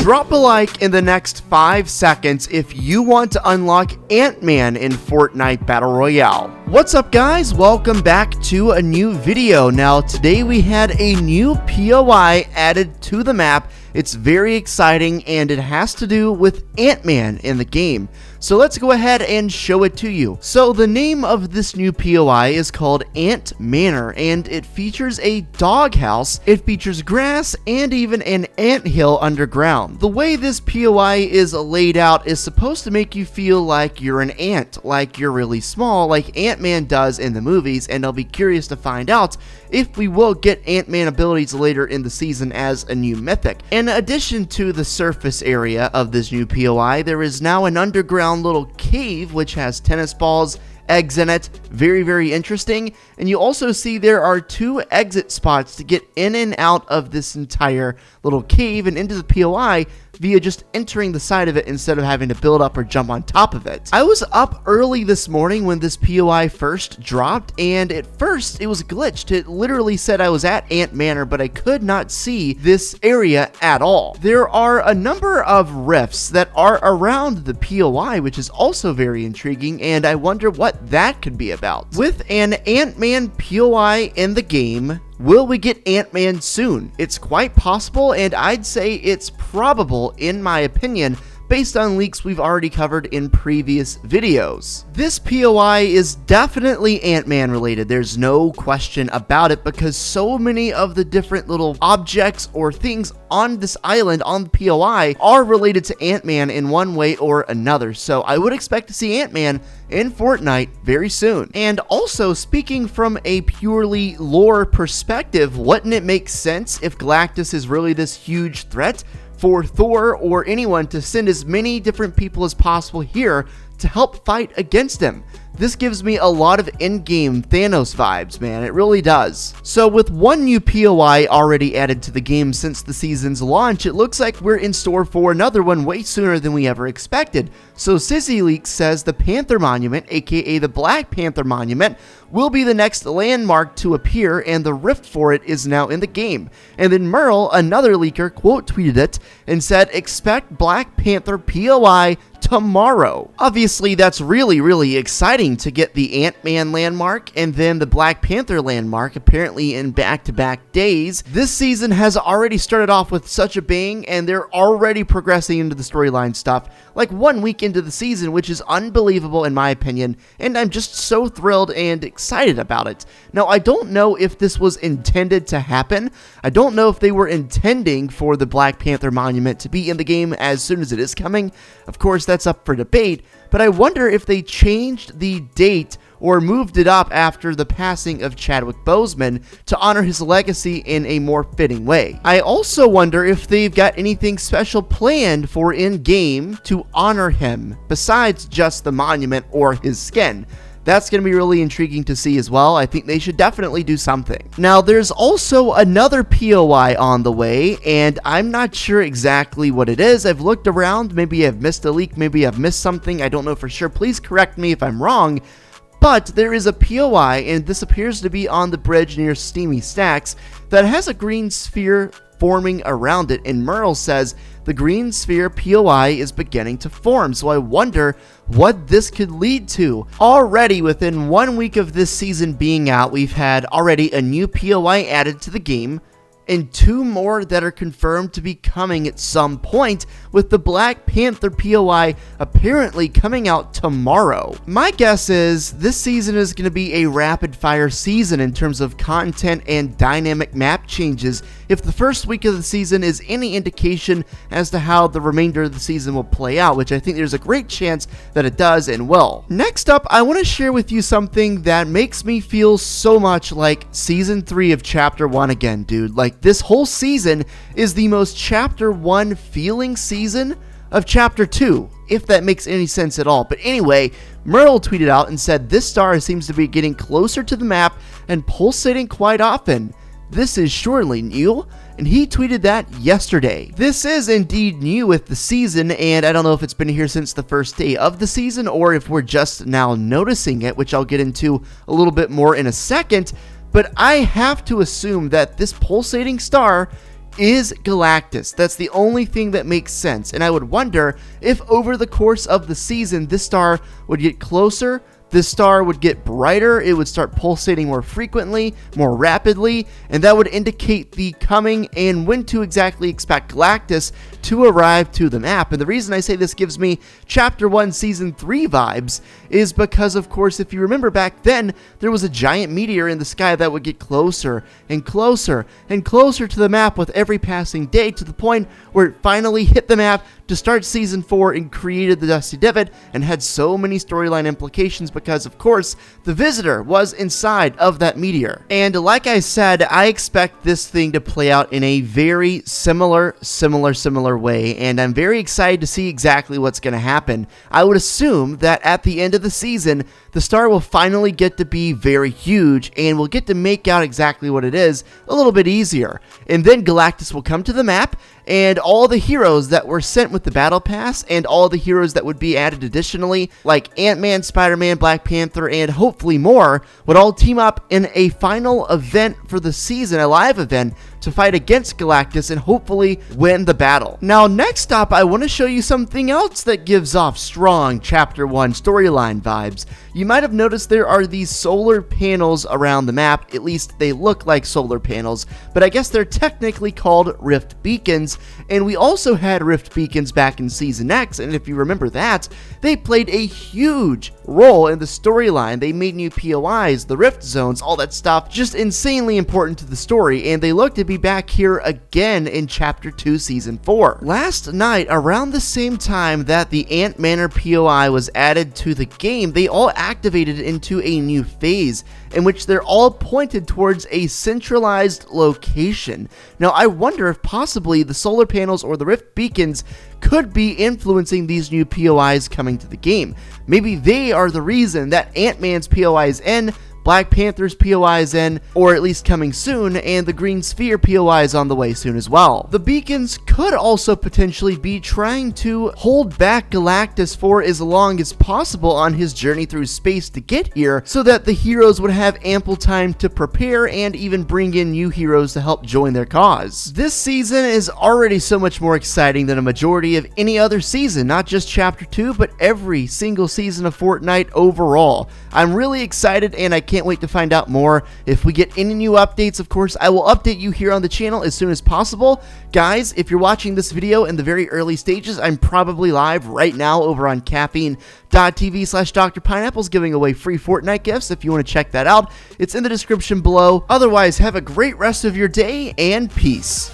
Drop a like in the next 5 seconds if you want to unlock Ant-Man in Fortnite Battle Royale. What's up guys, welcome back to a new video. Now today we had a new POI added to the map. It's very exciting and it has to do with Ant-Man in the game. So let's go ahead and show it to you. So the name of this new POI is called Ant Manor and it features a doghouse, it features grass, and even an anthill underground. The way this POI is laid out is supposed to make you feel like you're an ant, like you're really small, like Ant-Man does in the movies, and I'll be curious to find out if we will get Ant-Man abilities later in the season as a new mythic. In addition to the surface area of this new POI, there is now an underground little cave which has tennis balls, eggs in it. Very interesting. And you also see there are 2 exit spots to get in and out of this entire little cave and into the POI via just entering the side of it instead of having to build up or jump on top of it. I was up early this morning when this POI first dropped, and at first it was glitched. It literally said I was at Ant Manor, but I could not see this area at all. There are a number of rifts that are around the POI, which is also very intriguing, and I wonder what that could be about. With an Ant-Man POI in the game, will we get Ant-Man soon? It's quite possible, and I'd say it's probable, in my opinion, based on leaks we've already covered in previous videos. This POI is definitely Ant-Man related, there's no question about it, because so many of the different little objects or things on this island, on the POI, are related to Ant-Man in one way or another, so I would expect to see Ant-Man in Fortnite very soon. And also, speaking from a purely lore perspective, wouldn't it make sense if Galactus is really this huge threat for Thor or anyone to send as many different people as possible here to help fight against him? This gives me a lot of in-game Thanos vibes, man, it really does. So with one new POI already added to the game since the season's launch, it looks like we're in store for another one way sooner than we ever expected. So Sissy Leaks says the Panther Monument, aka the Black Panther Monument, will be the next landmark to appear, and the rift for it is now in the game. And then Merle, another leaker, quote tweeted it and said, expect Black Panther POI tomorrow. Obviously, that's really exciting to get the Ant-Man landmark and then the Black Panther landmark apparently in back-to-back days. This season has already started off with such a bang, and they're already progressing into the storyline stuff like 1 week into the season, which is unbelievable in my opinion, and I'm just so thrilled and excited about it. Now, I don't know if this was intended to happen. I don't know if they were intending for the Black Panther Monument to be in the game as soon as it is coming. Of course, that's up for debate, but I wonder if they changed the date or moved it up after the passing of Chadwick Boseman to honor his legacy in a more fitting way. I also wonder if they've got anything special planned for in-game to honor him, besides just the monument or his skin. That's going to be really intriguing to see as well. I think they should definitely do something. Now, there's also another POI on the way, and I'm not sure exactly what it is. I've looked around. Maybe I've missed a leak. Maybe I've missed something. I don't know for sure. Please correct me if I'm wrong. But there is a POI, and this appears to be on the bridge near Steamy Stacks, that has a green sphere forming around it, and Merle says the green sphere POI is beginning to form, so I wonder what this could lead to. Already within 1 week of this season being out, we've had already a new POI added to the game, and 2 more that are confirmed to be coming at some point, with the Black Panther POI apparently coming out tomorrow. My guess is this season is going to be a rapid-fire season in terms of content and dynamic map changes, if the first week of the season is any indication as to how the remainder of the season will play out, which I think there's a great chance that it does and will. Next up, I want to share with you something that makes me feel so much like Season 3 of Chapter 1 again, dude. Like, this whole season is the most Chapter 1 feeling season of Chapter 2, if that makes any sense at all. But anyway, Merle tweeted out and said, this star seems to be getting closer to the map and pulsating quite often. This is surely new, and he tweeted that yesterday. This is indeed new with the season, and I don't know if it's been here since the first day of the season or if we're just now noticing it, which I'll get into a little bit more in a second, but I have to assume that this pulsating star is Galactus. That's the only thing that makes sense, and I would wonder if over the course of the season this star would get closer, this star would get brighter, it would start pulsating more frequently, more rapidly, and that would indicate the coming and when to exactly expect Galactus to arrive to the map. And the reason I say this gives me Chapter 1 Season 3 vibes is because, of course, if you remember back then, there was a giant meteor in the sky that would get closer and closer and closer to the map with every passing day, to the point where it finally hit the map to start Season 4 and created the Dusty Divot and had so many storyline implications because, of course, the Visitor was inside of that meteor. And like I said, I expect this thing to play out in a very similar way, and I'm very excited to see exactly what's going to happen. I would assume that at the end of the season, the star will finally get to be very huge, and we'll get to make out exactly what it is a little bit easier. And then Galactus will come to the map, and all the heroes that were sent with the Battle Pass, and all the heroes that would be added additionally, like Ant-Man, Spider-Man, Black Panther, and hopefully more, would all team up in a final event for the season, a live event, to fight against Galactus and hopefully win the battle. Now, next up, I want to show you something else that gives off strong Chapter 1 storyline vibes. You might have noticed there are these solar panels around the map, at least they look like solar panels, but I guess they're technically called Rift Beacons, and we also had Rift Beacons back in Season X, and if you remember that, they played a huge role in the storyline. They made new POIs, the Rift Zones, all that stuff, just insanely important to the story, and they look to be back here again in Chapter 2 Season 4. Last night, around the same time that the Ant Manor POI was added to the game, they all activated into a new phase in which they're all pointed towards a centralized location. Now, I wonder if possibly the solar panels or the Rift Beacons could be influencing these new POIs coming to the game. Maybe they are the reason that Ant-Man's POI is in, Black Panther's POI is in, or at least coming soon, and the Green Sphere POI is on the way soon as well. The beacons could also potentially be trying to hold back Galactus for as long as possible on his journey through space to get here, so that the heroes would have ample time to prepare and even bring in new heroes to help join their cause. This season is already so much more exciting than a majority of any other season, not just Chapter 2, but every single season of Fortnite overall. I'm really excited, and I can't wait to find out more. If we get any new updates, of course, I will update you here on the channel as soon as possible. Guys, if you're watching this video in the very early stages, I'm probably live right now over on caffeine.tv/Dr. Pineapples giving away free Fortnite gifts. If you want to check that out, it's in the description below. Otherwise, have a great rest of your day, and peace.